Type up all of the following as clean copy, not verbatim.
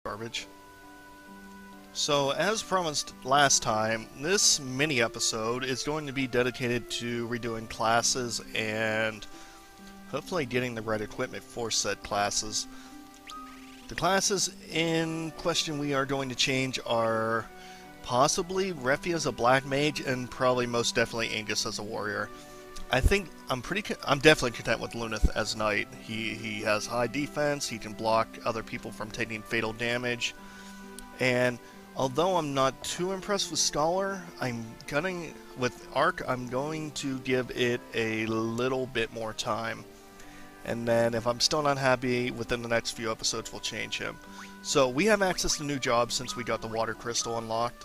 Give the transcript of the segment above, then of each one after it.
Garbage. So, as promised last time, this mini episode is going to be dedicated to redoing classes and hopefully getting the right equipment for said classes. The classes in question we are going to change are possibly Refi as a black mage and probably most definitely Angus as a warrior. I think I'm definitely content with Luneth as knight. He has high defense, he can block other people from taking fatal damage, and although I'm not too impressed with Scholar, with Arc, I'm going to give it a little bit more time. And then if I'm still not happy, within the next few episodes we'll change him. So we have access to new jobs since we got the Water Crystal unlocked.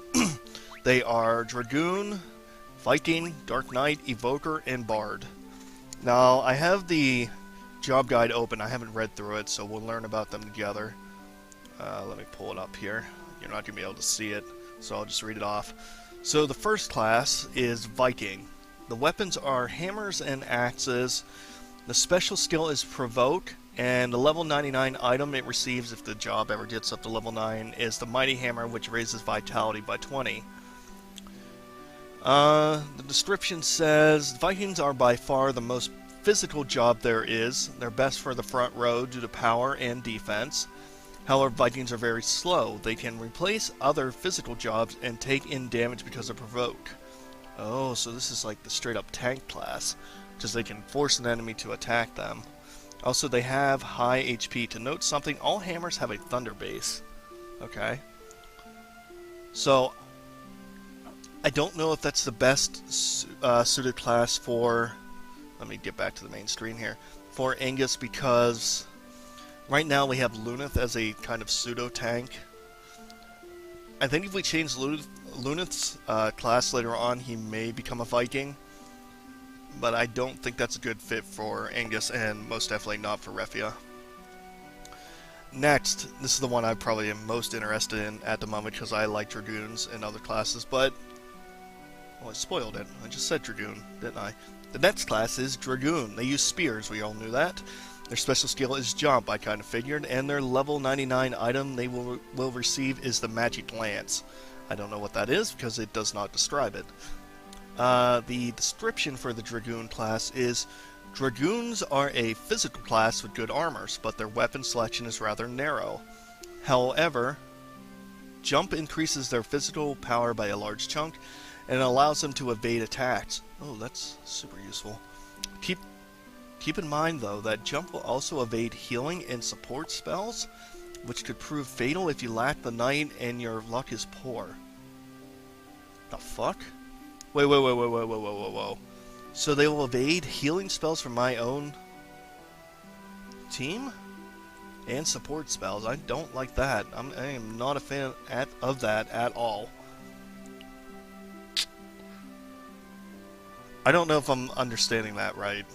They are Dragoon, Viking, Dark Knight, Evoker, and Bard. Now, I have the job guide open. I haven't read through it, so we'll learn about them together. Let me pull it up here. You're not going to be able to see it, so I'll just read it off. So the first class is Viking. The weapons are hammers and axes. The special skill is Provoke, and the level 99 item it receives if the job ever gets up to level 9 is the Mighty Hammer, which raises Vitality by 20. The description says, Vikings are by far the most physical job there is. They're best for the front row due to power and defense. However, Vikings are very slow. They can replace other physical jobs and take in damage because of Provoke. Oh, so this is like the straight up tank class, because they can force an enemy to attack them. Also, they have high HP. To note something, all hammers have a thunder base. Okay. So, I don't know if that's the best suited class for... Let me get back to the main screen here. For Angus, because right now we have Luneth as a kind of pseudo-tank. I think if we change Luneth's class later on, he may become a Viking. But I don't think that's a good fit for Angus, and most definitely not for Refia. Next, this is the one I probably am most interested in at the moment, because I like Dragoons and other classes, but... well, I spoiled it. I just said Dragoon, didn't I? The next class is Dragoon. They use spears, we all knew that. Their special skill is Jump, I kind of figured, and their level 99 item they will receive is the Magic Lance. I don't know what that is, because it does not describe it. The description for the Dragoon class is, Dragoons are a physical class with good armors, but their weapon selection is rather narrow. However, Jump increases their physical power by a large chunk, and it allows them to evade attacks. Oh, that's super useful. Keep in mind, though, that Jump will also evade healing and support spells, which could prove fatal if you lack the Knight and your luck is poor. The fuck? Whoa. So they will evade healing spells from my own team? And support spells. I don't like that. I am not a fan of that at all. I don't know if I'm understanding that right.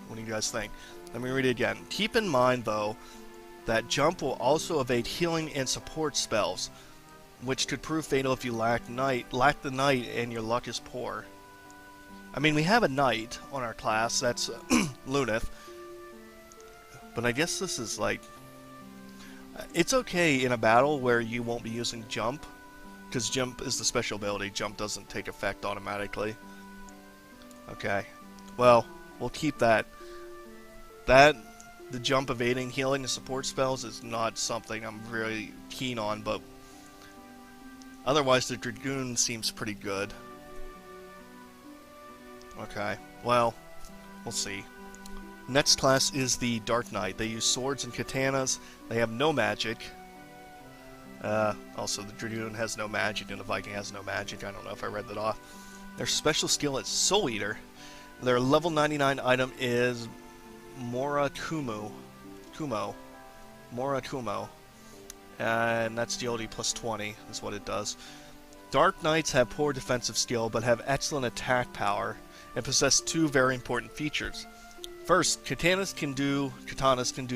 What do you guys think? Let me read it again. Keep in mind, though, that Jump will also evade healing and support spells, which could prove fatal if you lack the Knight and your luck is poor. I mean, we have a Knight on our class, that's Luneth. But I guess this is like... it's okay in a battle where you won't be using Jump, because Jump is the special ability. Jump doesn't take effect automatically. Okay. Well, we'll keep that. The Jump evading healing and support spells is not something I'm really keen on, but otherwise the Dragoon seems pretty good. Okay, well, we'll see. Next class is the Dark Knight. They use swords and katanas. They have no magic. Also, the Dragoon has no magic and the Viking has no magic. I don't know if I read that off. Their special skill is Soul Eater. Their level 99 item is Morakumo. And that's agility plus 20 is what it does. Dark Knights have poor defensive skill but have excellent attack power and possess two very important features. First, katanas can do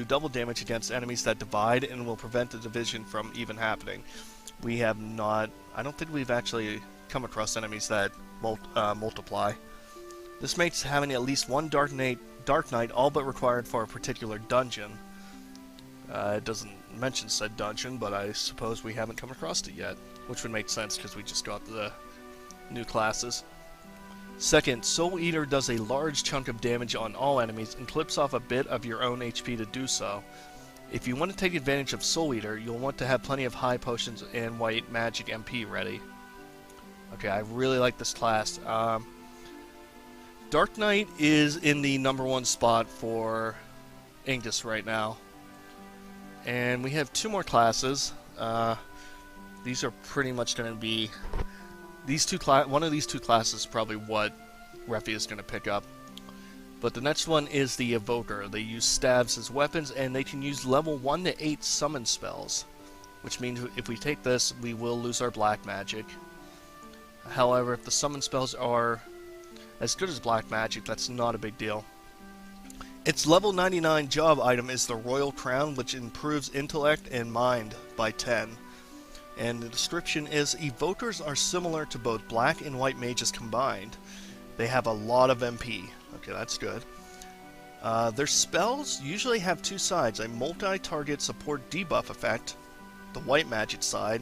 double damage against enemies that divide and will prevent the division from even happening. We have not... I don't think we've actually come across enemies that multiply. This makes having at least one Dark Knight all but required for a particular dungeon. It doesn't mention said dungeon, but I suppose we haven't come across it yet, which would make sense because we just got the new classes. Second, Soul Eater does a large chunk of damage on all enemies and clips off a bit of your own HP to do so. If you want to take advantage of Soul Eater, you'll want to have plenty of high potions and white magic MP ready. Okay, I really like this class. Dark Knight is in the #1 spot for Angus right now. And we have 2 more classes. These are pretty much going to be... one of these 2 classes is probably what Refi is going to pick up. But the next one is the Evoker. They use staves as weapons, and they can use level 1 to 8 summon spells. Which means if we take this, we will lose our black magic. However, if the summon spells are as good as black magic, that's not a big deal. Its level 99 job item is the Royal Crown, which improves intellect and mind by 10. And the description is, Evokers are similar to both black and white mages combined. They have a lot of MP. Okay, that's good. Their spells usually have 2 sides, a multi-target support debuff effect, the white magic side,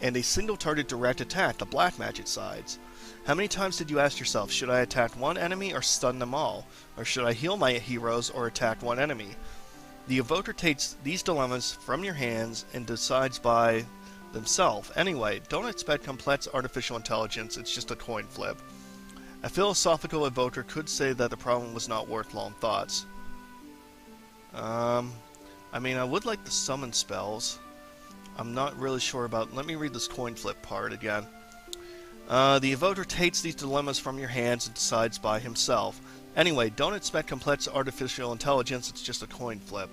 and a single target direct attack, the black magic sides. How many times did you ask yourself, should I attack one enemy or stun them all? Or should I heal my heroes or attack one enemy? The Evoker takes these dilemmas from your hands and decides by themselves. Anyway, don't expect complex artificial intelligence, it's just a coin flip. A philosophical Evoker could say that the problem was not worth long thoughts. I mean, I would like the summon spells. I'm not really sure about... Let me read this coin flip part again. The Evoker takes these dilemmas from your hands and decides by himself. Anyway, don't expect complex artificial intelligence, it's just a coin flip.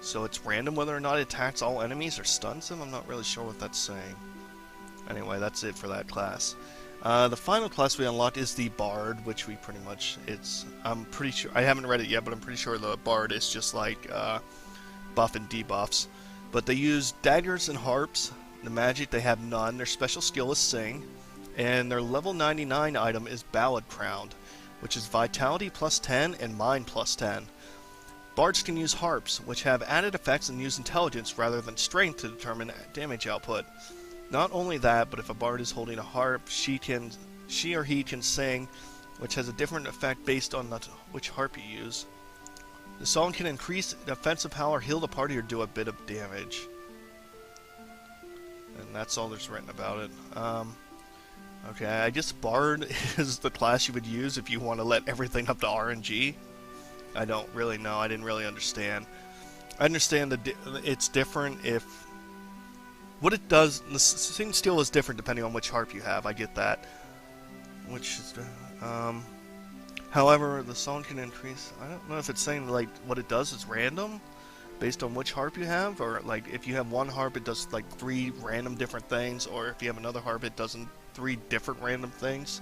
So it's random whether or not it attacks all enemies or stuns them? I'm not really sure what that's saying. Anyway, that's it for that class. The final class we unlocked is the Bard, which we pretty much... I'm pretty sure... I haven't read it yet, but I'm pretty sure the Bard is just like buff and debuffs. But they use daggers and harps. The magic, they have none. Their special skill is Sing. And their level 99 item is Ballad Crowned, which is Vitality plus 10 and Mind plus 10. Bards can use harps, which have added effects and use intelligence rather than strength to determine damage output. Not only that, but if a bard is holding a harp, she or he can sing, which has a different effect based on which harp you use. The song can increase defensive power, heal the party, or do a bit of damage. And that's all there's written about it. Okay, I guess Bard is the class you would use if you want to let everything up to RNG. I don't really know. I didn't really understand. I understand that it's different if... What it does... The Sing Steel is different depending on which harp you have. I get that. Which is... however, the song can increase... I don't know if it's saying, like, what it does is random based on which harp you have, or, like, if you have one harp, it does, like, 3 random different things, or if you have another harp, it does 3 different random things.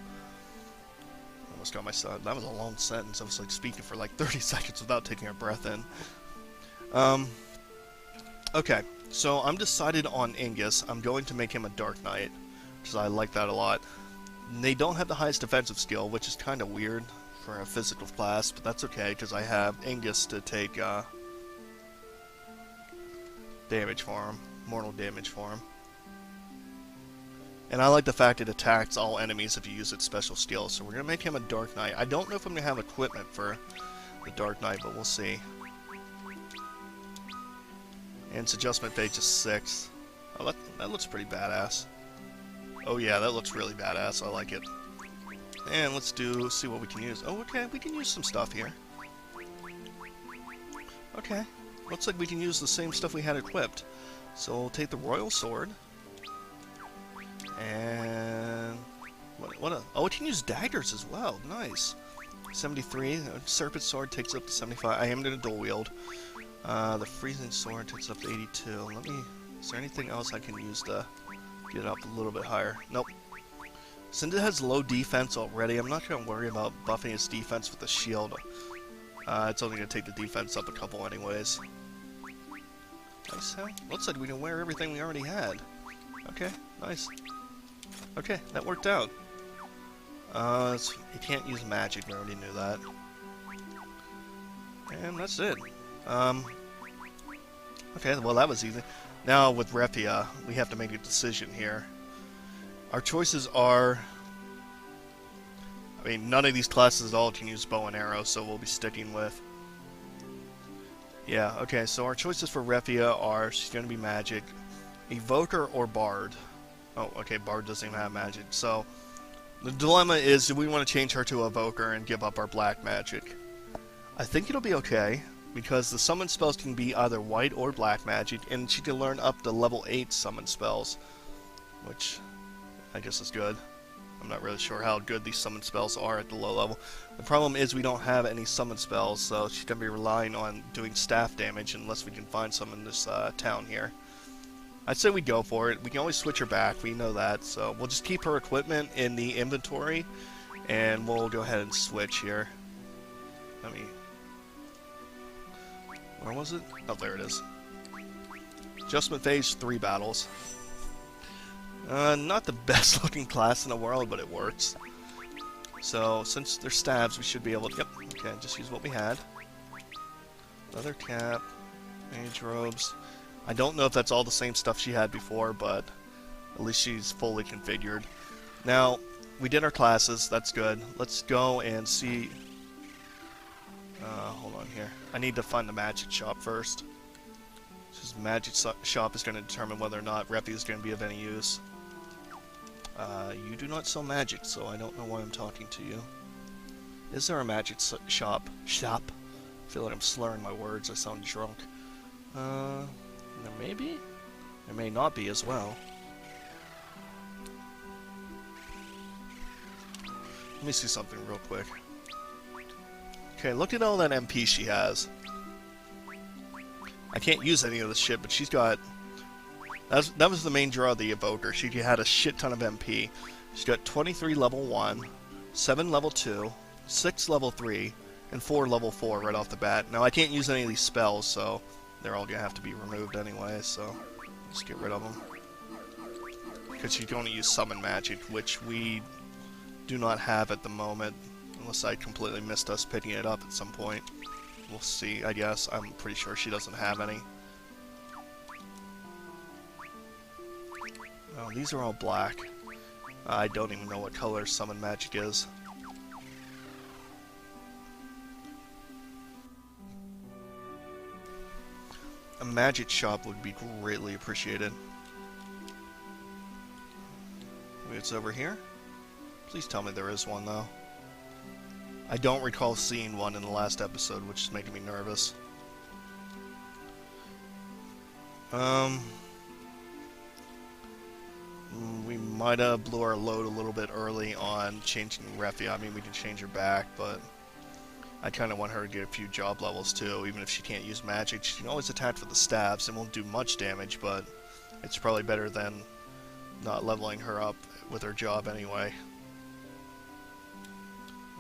I almost got my son. That was a long sentence. I was, like, speaking for, like, 30 seconds without taking a breath in. Okay, so I'm decided on Angus. I'm going to make him a Dark Knight, because I like that a lot. They don't have the highest defensive skill, which is kind of weird for a physical class, but that's okay, because I have Angus to take damage for him, mortal damage for him. And I like the fact it attacks all enemies if you use its special skill, so we're going to make him a Dark Knight. I don't know if I'm going to have equipment for the Dark Knight, but we'll see. And its adjustment page is 6. Oh, that looks pretty badass. Oh yeah, that looks really badass. I like it. And let's see what we can use. Oh, okay, we can use some stuff here. Okay, looks like we can use the same stuff we had equipped. So we'll take the Royal Sword. And... oh, it can use daggers as well. Nice. 73. Serpent Sword takes up to 75. I am going to dual wield. The Freezing Sword takes up to 82. Is there anything else I can use to get it up a little bit higher? Nope. Since it has low defense already, I'm not going to worry about buffing its defense with the shield. It's only going to take the defense up a couple anyways. Nice. Looks like we can wear everything we already had. Okay, nice. Okay, that worked out. You can't use magic, we already knew that. And that's it. Okay, well that was easy. Now with Refia, we have to make a decision here. Our choices are... I mean, none of these classes at all can use bow and arrow, so we'll be sticking with... Yeah, okay, so our choices for Refia are, she's going to be magic, evoker or bard. Oh, okay, bard doesn't even have magic. So, the dilemma is, do we want to change her to evoker and give up our black magic? I think it'll be okay, because the summon spells can be either white or black magic, and she can learn up to level 8 summon spells, which I guess is good. I'm not really sure how good these summon spells are at the low level. The problem is we don't have any summon spells, so she's going to be relying on doing staff damage unless we can find some in this town here. I'd say we go for it. We can always switch her back, we know that, so we'll just keep her equipment in the inventory, and we'll go ahead and switch here. Let me... Where was it? Oh, there it is. Adjustment phase, 3 battles. Not the best looking class in the world, but it works. So, since they're stabs, we should be able to... Yep, okay, just use what we had. Leather cap, mage robes. I don't know if that's all the same stuff she had before, but at least she's fully configured. Now, we did our classes, that's good. Let's go and see... hold on here. I need to find the magic shop first. This magic shop is going to determine whether or not Refia is going to be of any use. You do not sell magic, so I don't know why I'm talking to you. Is there a magic shop? I feel like I'm slurring my words. I sound drunk. There may be. There may not be as well. Let me see something real quick. Okay, look at all that MP she has. I can't use any of this shit, but she's got... That was the main draw of the Evoker. She had a shit ton of MP. She's got 23 level 1, 7 level 2, 6 level 3, and 4 level 4 right off the bat. Now, I can't use any of these spells, so they're all going to have to be removed anyway, so let's get rid of them. Because she's going to use Summon Magic, which we do not have at the moment, unless I completely missed us picking it up at some point. We'll see, I guess. I'm pretty sure she doesn't have any. Oh, these are all black. I don't even know what color Summon Magic is. A magic shop would be greatly appreciated. Maybe it's over here? Please tell me there is one, though. I don't recall seeing one in the last episode, which is making me nervous. We might have blew our load a little bit early on changing Refia. I mean, we can change her back, but I kind of want her to get a few job levels too, even if she can't use magic. She can always attack with the stabs. It won't do much damage, but it's probably better than not leveling her up with her job anyway.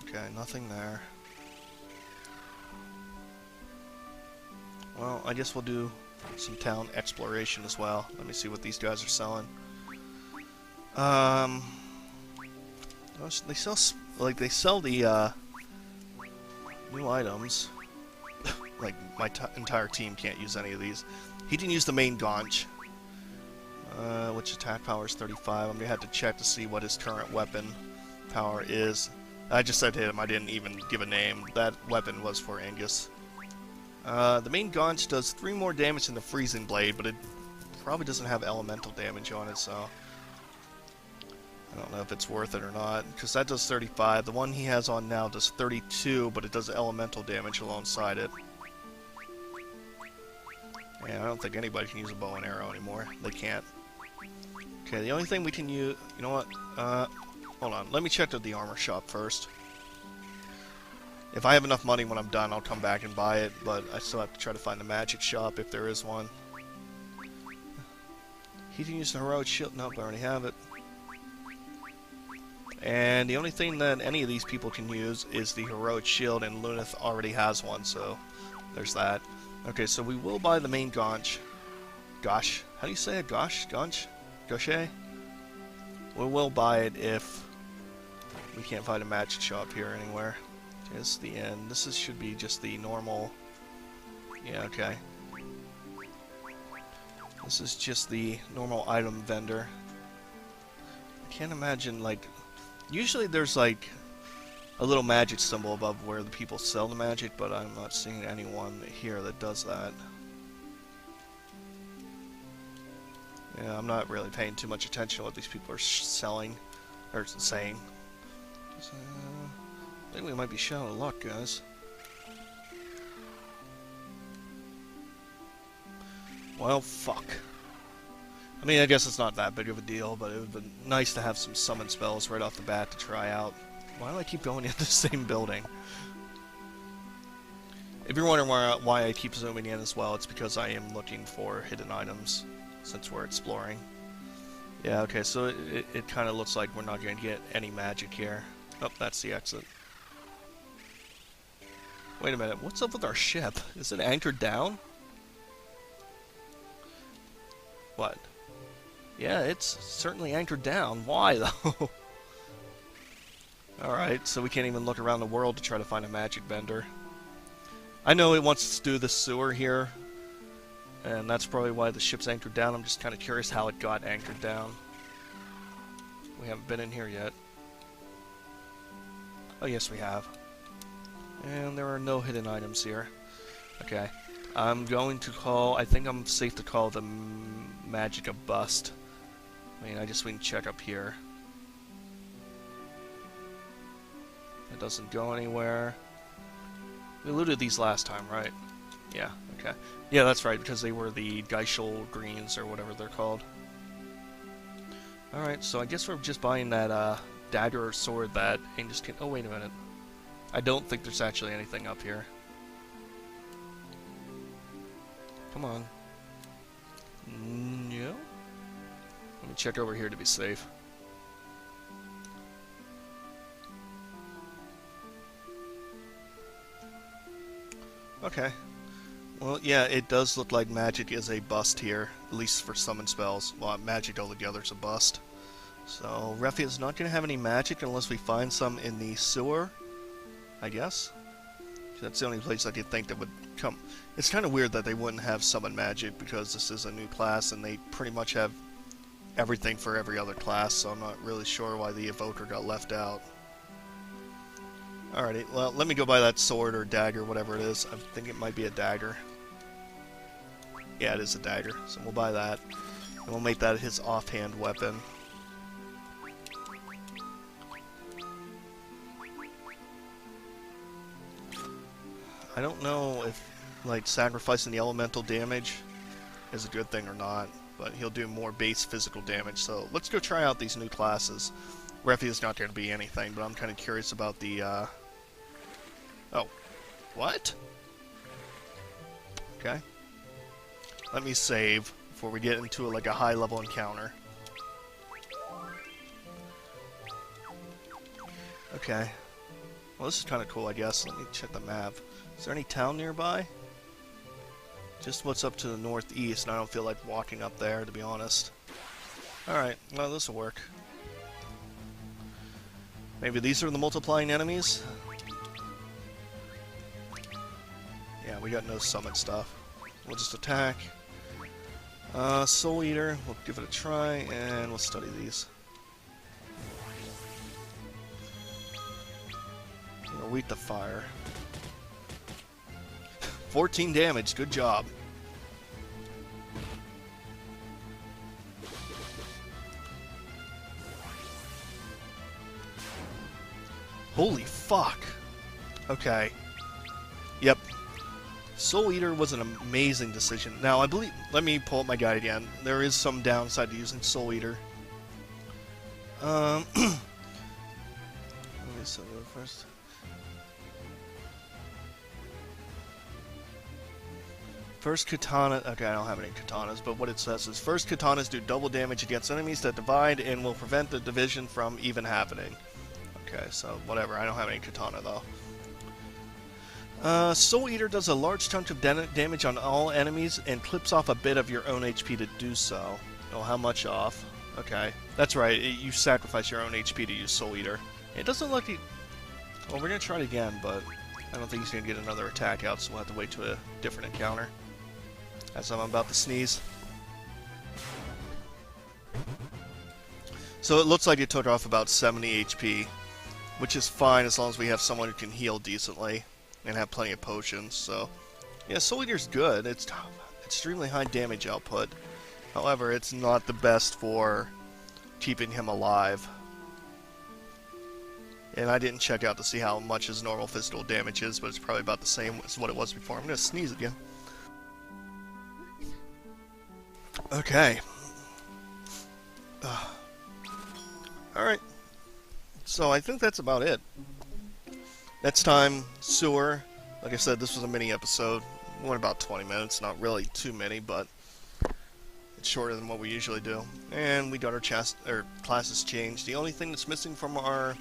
Okay, nothing there. Well, I guess we'll do some town exploration as well. Let me see what these guys are selling. They sell the new items. Like my entire team can't use any of these. He didn't use the main gaunch, which attack power is 35. I'm gonna have to check to see what his current weapon power is. I just said to him, I didn't even give a name. That weapon was for Angus. The main gaunch does 3 more damage than the freezing blade, but it probably doesn't have elemental damage on it, so I don't know if it's worth it or not, because that does 35. The one he has on now does 32, but it does elemental damage alongside it. And I don't think anybody can use a bow and arrow anymore. They can't. Okay, the only thing we can use... You know what? Hold on. Let me check the armor shop first. If I have enough money when I'm done, I'll come back and buy it, but I still have to try to find the magic shop if there is one. He can use the heroic shield. Nope, I already have it. And the only thing that any of these people can use is the heroic shield, and Lunith already has one, so there's that. Okay, so we will buy the main gaunch. Gosh, how do you say it? Gosh? Gaunch? Gaucher? We will buy it if we can't find a magic shop here anywhere. It's the end. This should be just the normal... Yeah, okay. This is just the normal item vendor. I can't imagine, like... Usually there's, like, a little magic symbol above where the people sell the magic, but I'm not seeing anyone here that does that. Yeah, I'm not really paying too much attention to what these people are selling, or saying. I think we might be short of luck, guys. Well, fuck. I mean, I guess it's not that big of a deal, but it would have been nice to have some summon spells right off the bat to try out. Why do I keep going into the same building? If you're wondering why I keep zooming in as well, it's because I am looking for hidden items, since we're exploring. Yeah, okay, so it kind of looks like we're not going to get any magic here. Oh, that's the exit. Wait a minute, what's up with our ship? Is it anchored down? What? Yeah, it's certainly anchored down. Why, though? Alright, so we can't even look around the world to try to find a magic bender. I know it wants to do the sewer here, and that's probably why the ship's anchored down. I'm just kind of curious how it got anchored down. We haven't been in here yet. Oh, yes, we have. And there are no hidden items here. Okay. I'm going to call... I think I'm safe to call the magic a bust. I mean, I guess we can check up here. It doesn't go anywhere. We looted these last time, right? Yeah, okay. Yeah, that's right, because they were the Geishel greens, or whatever they're called. Alright, so I guess we're just buying that dagger or sword that Angus can... Oh, wait a minute. I don't think there's actually anything up here. Come on. No? Let me check over here to be safe. Okay. Well, yeah, it does look like magic is a bust here, at least for summon spells. Well, magic altogether is a bust. So, Refi is not going to have any magic unless we find some in the sewer, I guess. That's the only place I could think that would come. It's kind of weird that they wouldn't have summon magic because this is a new class and they pretty much have everything for every other class, so I'm not really sure why the evoker got left out. Alrighty, well, let me go buy that sword or dagger, whatever it is. I think it might be a dagger. Yeah, it is a dagger, so we'll buy that. And we'll make that his offhand weapon. I don't know if, like, sacrificing the elemental damage is a good thing or not, but he'll do more base physical damage, so let's go try out these new classes. Refi is not going to be anything, but I'm kind of curious about the, Oh. What? Okay. Let me save before we get into, like, a high-level encounter. Okay. Well, this is kind of cool, I guess. Let me check the map. Is there any town nearby? Just what's up to the northeast, and I don't feel like walking up there, to be honest. Alright, well, this will work. Maybe these are the multiplying enemies? Yeah, we got no summon stuff. We'll just attack. Soul Eater, we'll give it a try, and we'll study these. Weak to fire. 14 damage, good job. Holy fuck. Okay. Yep. Soul Eater was an amazing decision. Now, I believe... Let me pull up my guide again. There is some downside to using Soul Eater. Let me set it first. First katana... Okay, I don't have any katanas, but what it says is first katanas do double damage against enemies that divide and will prevent the division from even happening. Okay, so whatever. I don't have any katana, though. Soul Eater does a large chunk of damage on all enemies and clips off a bit of your own HP to do so. Oh, how much off? Okay. That's right, you sacrifice your own HP to use Soul Eater. It doesn't look... Well, we're gonna try it again, but I don't think he's gonna get another attack out, so we'll have to wait to a different encounter. As I'm about to sneeze. So it looks like it took off about 70 HP, which is fine as long as we have someone who can heal decently and have plenty of potions. So, yeah, Soul Eater's good. It's extremely high damage output. However, it's not the best for keeping him alive. And I didn't check out to see how much his normal physical damage is, but it's probably about the same as what it was before. I'm going to sneeze again. Okay. Alright. So I think that's about it. Next time, Sewer. Like I said, this was a mini episode. It went about 20 minutes. Not really too many, but it's shorter than what we usually do. And we got our classes changed. The only thing that's missing from our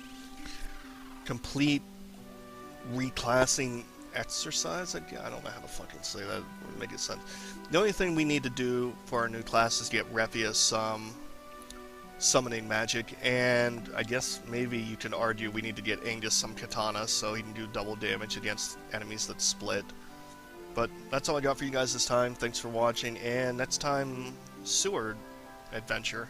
complete reclassing exercise, I don't know how to fucking say that, make it sense. The only thing we need to do for our new class is get Refius some summoning magic, and I guess maybe you can argue we need to get Angus some katana so he can do double damage against enemies that split. But that's all I got for you guys this time. Thanks for watching, and next time, Sewer adventure.